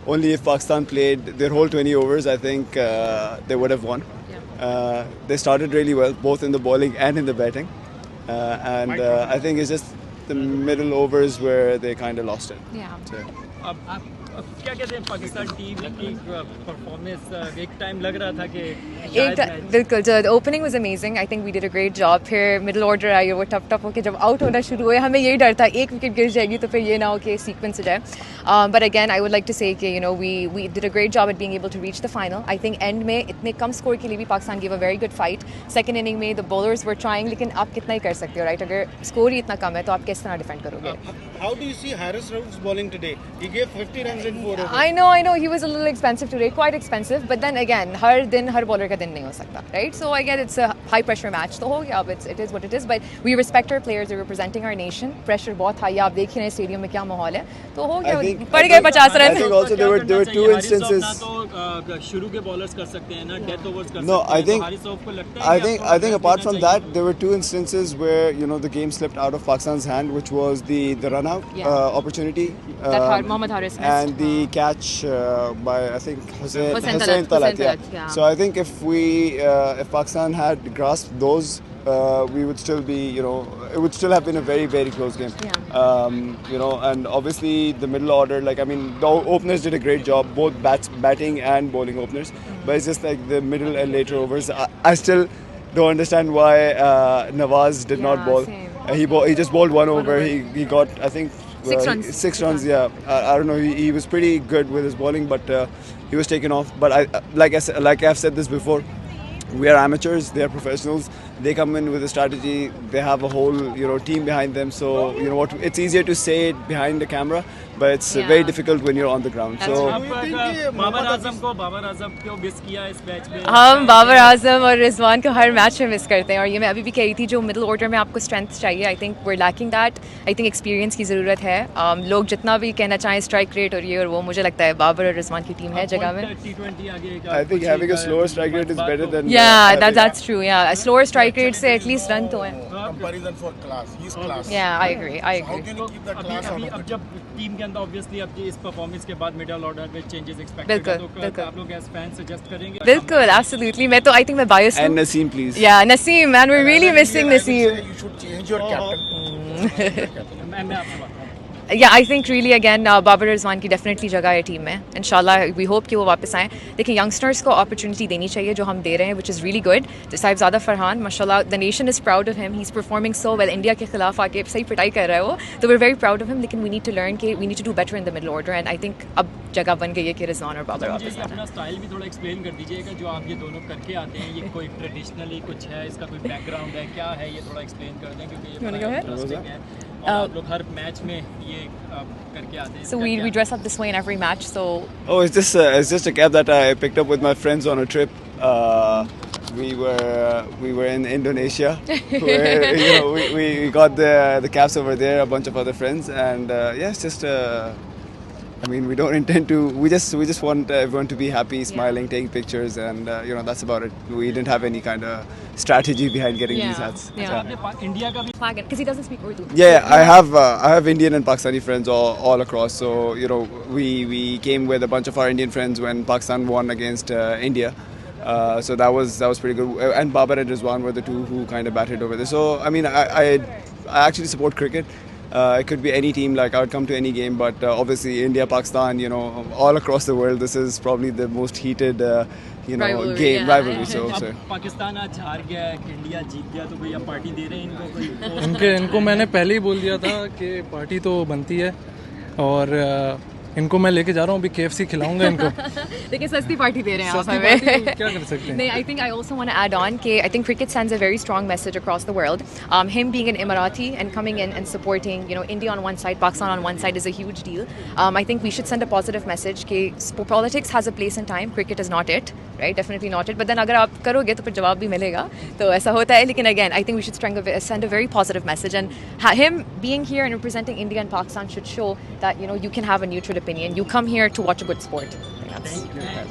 only if Pakistan played their whole 20 overs, I think they would have won. They started really well, both in the bowling and in the batting. And I think it's just the middle overs where they kind of lost it. Yeah. So. अब क्या कहते हैं Pakistan team की performance एक time लग रहा था कि बिल्कुल the opening was amazing. I think we did a great job. फिर middle order आई वो टप होके जब आउट होना शुरू हुए हमें यही डर था एक विकेट गिर जाएगी तो फिर ये ना हो कि सीक्वेंस हो जाए. But again I would like to say कि we did a great job at being able to reach the final. I think end में इतने कम स्कोर के लिए भी Pakistan gave a very good fight. Second inning में the bowlers were trying लेकिन आप कितना ही कर सकते हो, right? अगर स्कोर ही इतना कम है तो आप किस तरह डिफेंड करोगे? How do you see Haris Rauf's bowling today? He gave 50 runs in 4 overs. I know he was a little expensive today, quite expensive. But then again, हर दिन हर bowler का दिन नहीं हो सकता, right? So I get it's a high pressure match. तो हो गया, it is what it is. But we respect our players. They're representing our nation. Pressure बहुत high. आप देख ही रहे स्टेडियम में क्या माहौल है. तो हो गया. पड़ गए 50 run. I think also there were two instances. ना तो शुरू के बॉलर्स कर सकते हैं ना डेथ ओवर्स कर सकते हैं. No, I think Haris Rauf को लगता है I think apart from that, there were two instances where the game slipped out of Pakistan's hand, which was the run out opportunity That Mohammad Haris missed. and the catch by I think Hussain Talat, Talat. yeah. So I think if Pakistan had grasped those, we would still be it would still have been a very very close game. And obviously the middle order, the openers did a great job, both batting and bowling openers, but it's just like the middle and later overs. I still don't understand why Nawaz did not bowl. Same. He just bowled one over. He got I think 6 runs. 6 runs. Yeah, I don't know. He was pretty good with his bowling, but he was taken off. But like I've said this before. We are amateurs. They are professionals. They come in with a strategy. They have a whole team behind them. So it's easier to say it behind the camera, but it's very difficult when you're on the ground. So Babar Azam को miss किया इस match में. हम बाबर आजम और रिजवान को हर match में miss करते हैं और ये मैं अभी भी कह रही थी जो मिडिल ऑर्डर में आपको स्ट्रेंथ चाहिए. I think we're lacking that. I think experience की ज़रूरत है. लोग जितना भी कहना चाहें स्ट्राइक रेट और ये और वो, मुझे लगता है बाबर और रिजवान की टीम है जगह में. T20 आगे I think having a slower strike rate is better than That's true. Yeah, a slower strike rate से at least run तो है. Comparison for class. He's class. Yeah, I agree. How can you keep that class out of अब it? जब team के अंदर obviously अब इस performance के बाद मिडिल ऑर्डर में चेंजेस एक्सपेक्ट बिल्कुल. आप लोग एज फैन सजेस्ट करेंगे. बिल्कुल, absolutely. मैं तो I think मैं biased हूँ. and Naseem, please. Yeah, Naseem, man, we're really missing I would say Naseem. You should change your captain. मैं आपसे बात Yeah, I think really again Babar Rizwan की डेफिनेटली जगह है टीम में. इंशाल्लाह वी होप कि वो वापस आएँ. देखिए यंगस्टर्स को अपॉर्चुनिटी देनी चाहिए जो हम दे रहे हैं, which is really good. Sahibzada Farhan माशाल्लाह, the nation is proud of him. He's performing so well. India के खिलाफ आके सही पिटाई कर रहा है वो, तो we're very proud of him. लेकिन we need to learn कि we need to do better in the middle order, and I think अब जगह बन गई है कि रिजवान और बाबर मुझे वापस आए. अपना स्टाइल भी थोड़ा एक्सप्लेन कर दीजिएगा जो आप ये दोनों करके आते हैं. ये कोई ट्रेडिशनली कुछ है, इसका कोई बैकग्राउंड है, क्या है, ये थोड़ा एक्सप्लेन कर दें क्योंकि ये बड़ा इंटरेस्टिंग है और आप लोग हर मैच में ये करके आते हैं. So we dress up this way in every match. So Oh, it's just a cap that I picked up with my friends on a trip. We were in Indonesia, where we got the caps over there. A bunch of other friends, and it's just. We don't intend to. We just want everyone to be happy, smiling, taking pictures, and that's about it. We didn't have any kind of strategy behind getting these hats. India का भी flag it because he doesn't speak Urdu. Yeah, I have Indian and Pakistani friends all across. So we came with a bunch of our Indian friends when Pakistan won against India. So that was pretty good. And Babar and Rizwan were the two who kind of batted over there. So I actually support cricket. It could be any team. Like I would come to any game, but obviously India, Pakistan, all across the world, this is probably the most heated, Rivalry, game yeah. rivalry. So अब पाकिस्तान आज हार गया है, India जीत गया, तो भैया party दे रहे हैं इनको कोई? इनको मैंने पहले ही बोल दिया था कि पार्टी तो बनती है और इनको मैं लेके जा रहा हूँ अभी KFC खिलाऊंगा इनको. देखिए सस्ती पार्टी दे रहे हैं आप सस्ती हमें. पार्टी क्या कर सकते हैं. नहीं, I think I also want to add on कि I think cricket sends a very strong message across the world. Him being an Emirati and coming in and supporting, India on one side, Pakistan on one side is a huge deal. I think we should send a positive message कि politics has a place and time. Cricket is not it, right? Definitely not it. But then अगर आप करोगे तो फिर जवाब भी मिलेगा. तो ऐसा होता है. लेकिन again, I think we should send a very positive message. And him being here and representing India and Pakistan should show that you can have a neutral opinion. You come here to watch a good sport.